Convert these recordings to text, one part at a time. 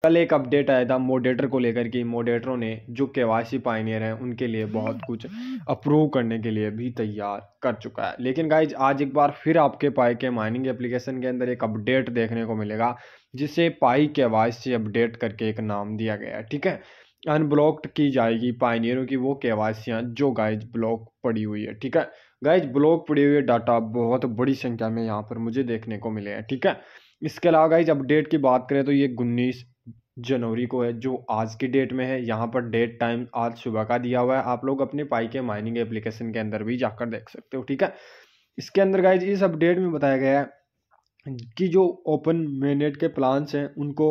कल एक अपडेट आया था मॉडरेटर को लेकर कि मॉडरेटरों ने जो केवाईसी पायनियर हैं उनके लिए बहुत कुछ अप्रूव करने के लिए भी तैयार कर चुका है। लेकिन गाइज आज एक बार फिर आपके पाई के माइनिंग एप्लीकेशन के अंदर एक अपडेट देखने को मिलेगा जिसे पाई केवाईसी अपडेट करके एक नाम दिया गया है। ठीक है, अनब्लॉक्ड की जाएगी पायनियरों की वो केवाईसियाँ जो गाइज ब्लॉक पड़ी हुई है। ठीक है गाइज, ब्लॉक पड़ी हुई डाटा बहुत बड़ी संख्या में यहाँ पर मुझे देखने को मिले हैं। ठीक है, इसके अलावा गाइज अपडेट की बात करें तो ये 19 जनवरी को है जो आज की डेट में है। यहाँ पर डेट टाइम आज सुबह का दिया हुआ है, आप लोग अपने पाई के माइनिंग एप्लीकेशन के अंदर भी जाकर देख सकते हो। ठीक है, इसके अंदर गाइज इस अपडेट में बताया गया है कि जो ओपन मेनेट के प्लान्स हैं उनको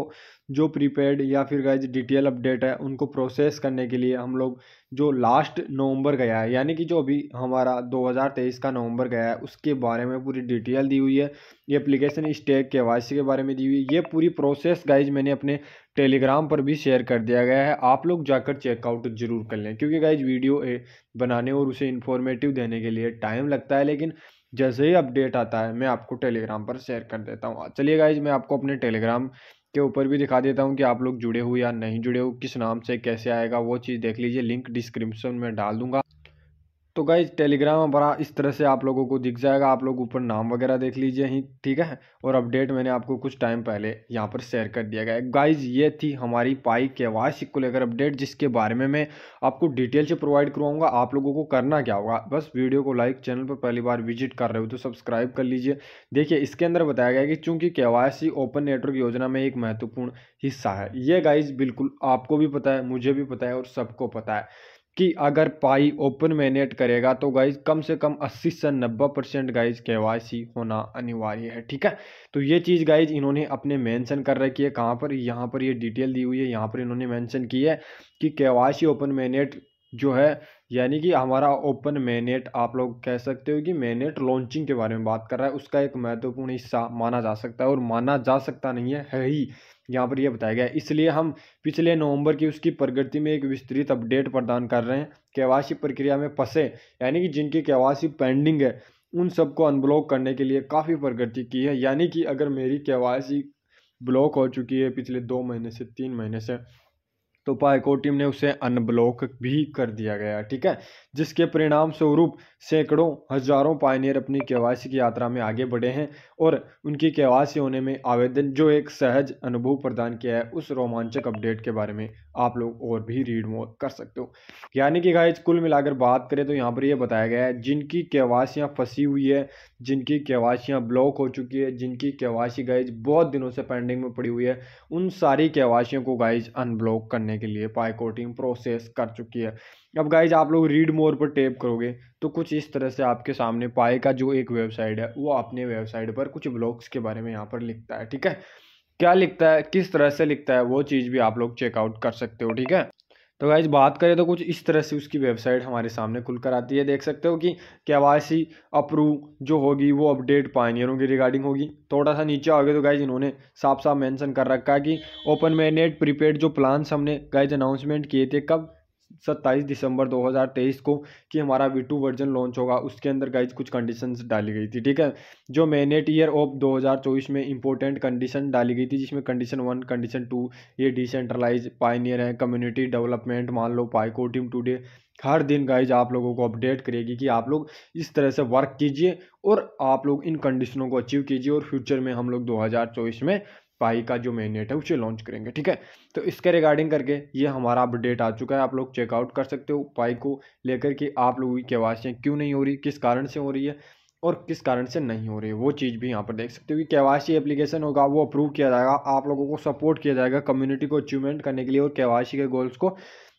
जो प्रीपेड या फिर गाइज डिटेल अपडेट है उनको प्रोसेस करने के लिए हम लोग जो लास्ट नवंबर गया है, यानी कि जो अभी हमारा 2023 का नवंबर गया है उसके बारे में पूरी डिटेल दी हुई है। ये एप्लीकेशन स्टेक केवाईसी के बारे में दी हुई है। ये पूरी प्रोसेस गाइज मैंने अपने टेलीग्राम पर भी शेयर कर दिया गया है, आप लोग जाकर चेकआउट जरूर कर लें क्योंकि गाइज वीडियो बनाने और उसे इन्फॉर्मेटिव देने के लिए टाइम लगता है, लेकिन जैसे ही अपडेट आता है मैं आपको टेलीग्राम पर शेयर कर देता हूँ। चलिए गाइज मैं आपको अपने टेलीग्राम के ऊपर भी दिखा देता हूँ कि आप लोग जुड़े हो या नहीं जुड़े हो, किस नाम से कैसे आएगा वो चीज़ देख लीजिए, लिंक डिस्क्रिप्शन में डाल दूंगा। तो गाइज टेलीग्राम हमारा इस तरह से आप लोगों को दिख जाएगा, आप लोग ऊपर नाम वगैरह देख लीजिए ही। ठीक है, और अपडेट मैंने आपको कुछ टाइम पहले यहाँ पर शेयर कर दिया गया है। गाइज ये थी हमारी पाई केवाईसी को लेकर अपडेट जिसके बारे में मैं आपको डिटेल से प्रोवाइड करवाऊंगा। आप लोगों को करना क्या होगा, बस वीडियो को लाइक, चैनल पर पहली बार विजिट कर रहे हो तो सब्सक्राइब कर लीजिए। देखिए इसके अंदर बताया गया है कि चूंकि केवाईसी ओपन नेटवर्क योजना में एक महत्वपूर्ण हिस्सा है। ये गाइज बिल्कुल आपको भी पता है, मुझे भी पता है और सबको पता है कि अगर पाई ओपन मैनेट करेगा तो गाइज कम से कम 80 से 90% गाइज केवाईसी होना अनिवार्य है। ठीक है, तो ये चीज़ गाइज इन्होंने अपने मेंशन कर रखी है। कहाँ पर, यहाँ पर ये डिटेल दी हुई है, यहाँ पर इन्होंने मेंशन की है कि केवाईसी ओपन मैनेट जो है, यानी कि हमारा ओपन मैनेट आप लोग कह सकते हो कि मैनेट लॉन्चिंग के बारे में बात कर रहा है, उसका एक महत्वपूर्ण हिस्सा माना जा सकता है, और माना जा सकता नहीं है ही, यहाँ पर यह बताया गया है। इसलिए हम पिछले नवंबर की उसकी प्रगति में एक विस्तृत अपडेट प्रदान कर रहे हैं। केवाईसी प्रक्रिया में फंसे यानी कि जिनकी केवाईसी पेंडिंग है उन सबको अनब्लॉक करने के लिए काफ़ी प्रगति की है। यानी कि अगर मेरी केवाईसी ब्लॉक हो चुकी है पिछले 2 महीने से 3 महीने से, तो पाईको टीम ने उसे अनब्लॉक भी कर दिया गया। ठीक है, जिसके परिणाम स्वरूप सैकड़ों हजारों पायनियर अपनी केवाईसी की यात्रा में आगे बढ़े हैं और उनकी केवाईसी होने में आवेदन जो एक सहज अनुभव प्रदान किया है, उस रोमांचक अपडेट के बारे में आप लोग और भी रीड मोर कर सकते हो। यानी कि गाइज कुल मिलाकर बात करें तो यहाँ पर यह बताया गया है जिनकी केवाईसियाँ फंसी हुई है, जिनकी केवाईसियाँ ब्लॉक हो चुकी है, जिनकी केवाईसी गाइज बहुत दिनों से पेंडिंग में पड़ी हुई है, उन सारी केवाईसियों को गाइज अनब्लॉक करने के लिए पाईको टीम प्रोसेस कर चुकी है। अब गाइज आप लोग रीड मोर पर टैप करोगे तो कुछ इस तरह से आपके सामने पाई का जो एक वेबसाइट है वो अपने वेबसाइट पर कुछ ब्लॉग्स के बारे में यहाँ पर लिखता है। ठीक है, क्या लिखता है, किस तरह से लिखता है, वो चीज़ भी आप लोग चेकआउट कर सकते हो। ठीक है, तो गाइज बात करें तो कुछ इस तरह से उसकी वेबसाइट हमारे सामने खुलकर आती है। देख सकते हो कि केवाईसी अप्रूव जो होगी वो अपडेट पायनियरों की रिगार्डिंग होगी। थोड़ा सा नीचे आओगे तो गाइज इन्होंने साफ साफ मेंशन कर रखा है कि ओपन मैनेट प्रीपेड जो प्लान्स हमने गाइज अनाउंसमेंट किए थे कब, 27 दिसंबर 2023 को, कि हमारा V2 वर्जन लॉन्च होगा, उसके अंदर गाइज कुछ कंडीशंस डाली गई थी। ठीक है, जो मैनेट ईयर ऑफ 2024 में इंपॉर्टेंट कंडीशन डाली गई थी, जिसमें कंडीशन 1, कंडीशन 2 ये डिसेंट्रलाइज पायनियर है, कम्युनिटी डेवलपमेंट। मान लो पाईको टीम टुडे हर दिन गाइज आप लोगों को अपडेट करेगी कि आप लोग इस तरह से वर्क कीजिए और आप लोग इन कंडीशनों को अचीव कीजिए और फ्यूचर में हम लोग 2024 में पाई का जो मेननेट है उसे लॉन्च करेंगे। ठीक है, तो इसके रिगार्डिंग करके ये हमारा अपडेट आ चुका है, आप लोग चेकआउट कर सकते हो पाई को लेकर कि आप लोगों की केवाईसी क्यों नहीं हो रही, किस कारण से हो रही है और किस कारण से नहीं हो रही है, वो चीज़ भी यहाँ पर देख सकते हो कि केवाईसी एप्लीकेशन होगा वो अप्रूव किया जाएगा, आप लोगों को सपोर्ट किया जाएगा कम्युनिटी को अचीवमेंट करने के लिए और केवाईसी के गोल्स को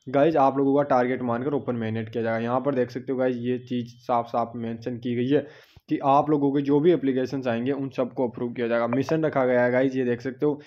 गाइज आप लोगों का टारगेट मानकर ओपन मैनेट किया जाएगा। यहाँ पर देख सकते हो गाइज ये चीज़ साफ साफ मेंशन की गई है कि आप लोगों के जो भी एप्लीकेशंस आएंगे उन सबको अप्रूव किया जाएगा। मिशन रखा गया है गाइज, ये देख सकते हो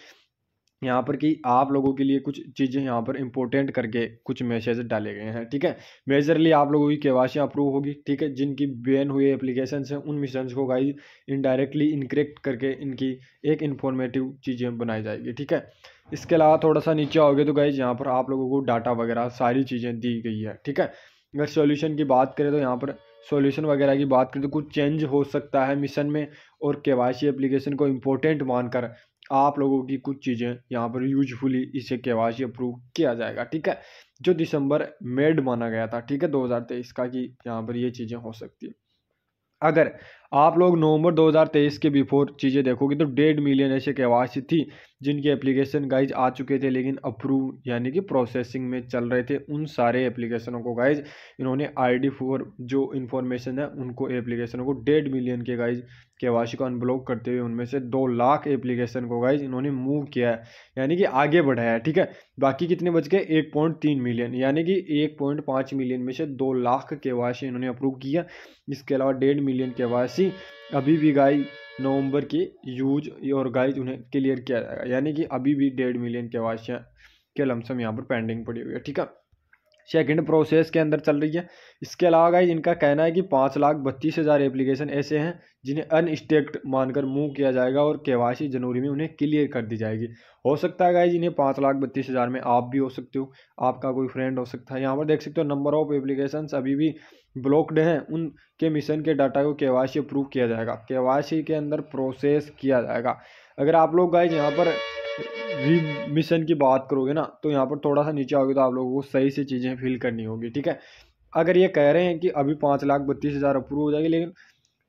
यहाँ पर कि आप लोगों के लिए कुछ चीज़ें यहाँ पर इंपॉर्टेंट करके कुछ मैसेज डाले गए हैं। ठीक है, मेजरली आप लोगों की केवाईसी अप्रूव होगी। ठीक है, जिनकी बैन हुई एप्लीकेशन हैं उन मिशंस को गाइज इनडायरेक्टली इनकरेक्ट करके इनकी एक इन्फॉर्मेटिव चीज़ें बनाई जाएगी। ठीक है, इसके अलावा थोड़ा सा नीचे आओगे तो गाइज यहाँ पर आप लोगों को डाटा वगैरह सारी चीज़ें दी गई है। ठीक है, अगर सॉल्यूशन की बात करें तो यहाँ पर सॉल्यूशन वगैरह की बात करें तो कुछ चेंज हो सकता है मिशन में, और केवाईसी एप्लीकेशन को इम्पोर्टेंट मानकर आप लोगों की कुछ चीज़ें यहाँ पर यूजफुली इसे केवाईसी अप्रूव किया जाएगा, ठीक है, जो दिसंबर मेड माना गया था, ठीक है, 2023 का, कि यहाँ पर ये चीज़ें हो सकती है। अगर आप लोग नवंबर 2023 के बिफोर चीज़ें देखोगे तो 1.5 मिलियन ऐसे केवाईसी थी जिनके एप्लीकेशन गाइज आ चुके थे, लेकिन अप्रूव यानी कि प्रोसेसिंग में चल रहे थे। उन सारे एप्लीकेशनों को गाइज इन्होंने ID4 जो इन्फॉर्मेशन है उनको एप्लीकेशनों को 1.5 मिलियन के गाइज केवाईसी को अनब्लॉक करते हुए उनमें से 2 लाख एप्लीकेशन को गाइज इन्होंने मूव किया है, यानी कि आगे बढ़ाया है, ठीक है। बाकी कितने बच गए? 1.3 मिलियन, यानी कि 1.5 मिलियन में से 2 लाख केवाईसी इन्होंने अप्रूव किया। इसके अलावा 1.5 मिलियन केवाईसी अभी भी गाइज नवंबर की यूज और गाइज उन्हें क्लियर किया जाएगा, यानी कि अभी भी 1.5 मिलियन केवाईसी के लमसम यहाँ पर पेंडिंग पड़ी हुई है, ठीक है, सेकंड प्रोसेस के अंदर चल रही है। इसके अलावा गाइज इनका कहना है कि 5,32,000 एप्लीकेशन ऐसे हैं जिन्हें अनस्टेक्ड मानकर मूव किया जाएगा और केवाईसी जनवरी में उन्हें क्लियर कर दी जाएगी। हो सकता है गाइज इन्हें 5,32,000 में आप भी हो सकते हो, आपका कोई फ्रेंड हो सकता है। यहाँ पर देख सकते हो नंबर ऑफ एप्लीकेशन अभी भी ब्लॉक्ड हैं, उनके मिशन के डाटा को केवाईसी अप्रूव किया जाएगा, केवाईसी के अंदर प्रोसेस किया जाएगा। अगर आप लोग गाइज यहाँ पर मिशन की बात करोगे ना तो यहाँ पर थोड़ा सा नीचे आओगे तो आप लोगों को सही से चीज़ें फिल करनी होगी, ठीक है। अगर ये कह रहे हैं कि अभी 5,32,000 अप्रूव हो जाएगी, लेकिन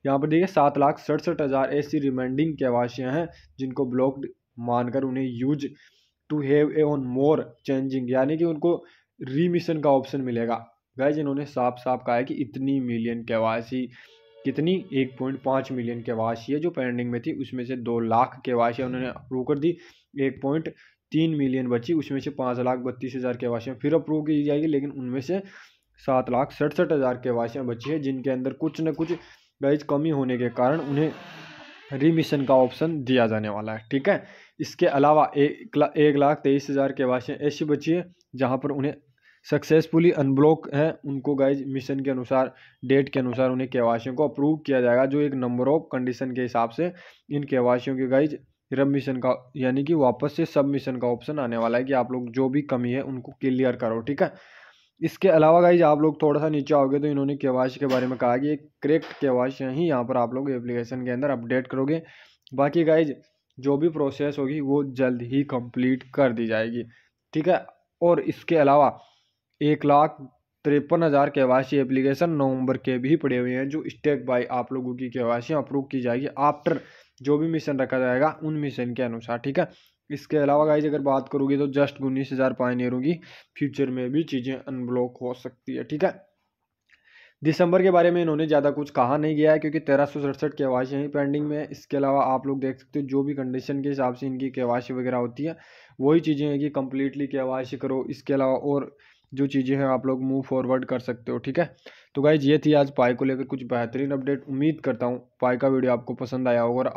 यहाँ पर देखिए 7,67,000 ऐसी रिमाइंडिंग केवाईसियाँ हैं जिनको ब्लॉक्ड मानकर उन्हें use to have a on more changing, यानी कि उनको रीमिशन का ऑप्शन मिलेगा। गाइज इन्होंने साफ साफ कहा है कि इतनी मिलियन केवाईसी, कितनी 1.5 मिलियन केवाईसी है जो पेंडिंग में थी, उसमें से 2 लाख केवाईसी उन्होंने अप्रूव कर दी, 1.3 मिलियन बची, उसमें से 5,32,000 केवाईसियाँ फिर अप्रूव की जाएगी, लेकिन उनमें से 7,67,000 केवाईसियाँ बची है जिनके अंदर कुछ न कुछ गाइज कमी होने के कारण उन्हें रीमिशन का ऑप्शन दिया जाने वाला है, ठीक है। इसके अलावा 1,23,000 केवाईसियाँ ऐसी बची है जहाँ पर उन्हें सक्सेसफुली अनब्लॉक है, उनको गाइज मिशन के अनुसार, डेट के अनुसार उन्हें केवाईसियों को अप्रूव किया जाएगा, जो एक नंबर ऑफ कंडीशन के हिसाब से इन केवाईसियों के गाइज मिशन का यानी कि वापस से सबमिशन का ऑप्शन आने वाला है कि आप लोग जो भी कमी है उनको क्लियर करो, ठीक है। इसके अलावा गाइज आप लोग थोड़ा सा नीचे आओगे तो इन्होंने केवाईसी के बारे में कहा कि एक करेक्ट केवाईसी ही यहाँ पर आप लोग एप्लीकेशन के अंदर अपडेट करोगे, बाकी गाइज जो भी प्रोसेस होगी वो जल्द ही कंप्लीट कर दी जाएगी, ठीक है। और इसके अलावा 1,53,000 केवाईसी एप्लीकेशन नवंबर के भी पड़े हुए हैं जो स्टेप बाय आप लोगों की केवाईसी अप्रूव की जाएगी आफ्टर जो भी मिशन रखा जाएगा उन मिशन के अनुसार, ठीक है। इसके अलावा गाइज अगर बात करोगे तो जस्ट 19,000 पायनियरों की फ्यूचर में भी चीज़ें अनब्लॉक हो सकती है, ठीक है। दिसंबर के बारे में इन्होंने ज़्यादा कुछ कहा नहीं गया है क्योंकि 1,367 केवाईसी यहीं पेंडिंग में है। इसके अलावा आप लोग देख सकते हो जो भी कंडीशन के हिसाब से इनकी केवाईसी वगैरह होती है वही चीज़ें हैं कि कम्प्लीटली केवाईसी करो। इसके अलावा और जो चीज़ें हैं आप लोग मूव फॉरवर्ड कर सकते हो, ठीक है। तो गाइज ये थी आज पाई को लेकर कुछ बेहतरीन अपडेट। उम्मीद करता हूँ पाई का वीडियो आपको पसंद आया होगा।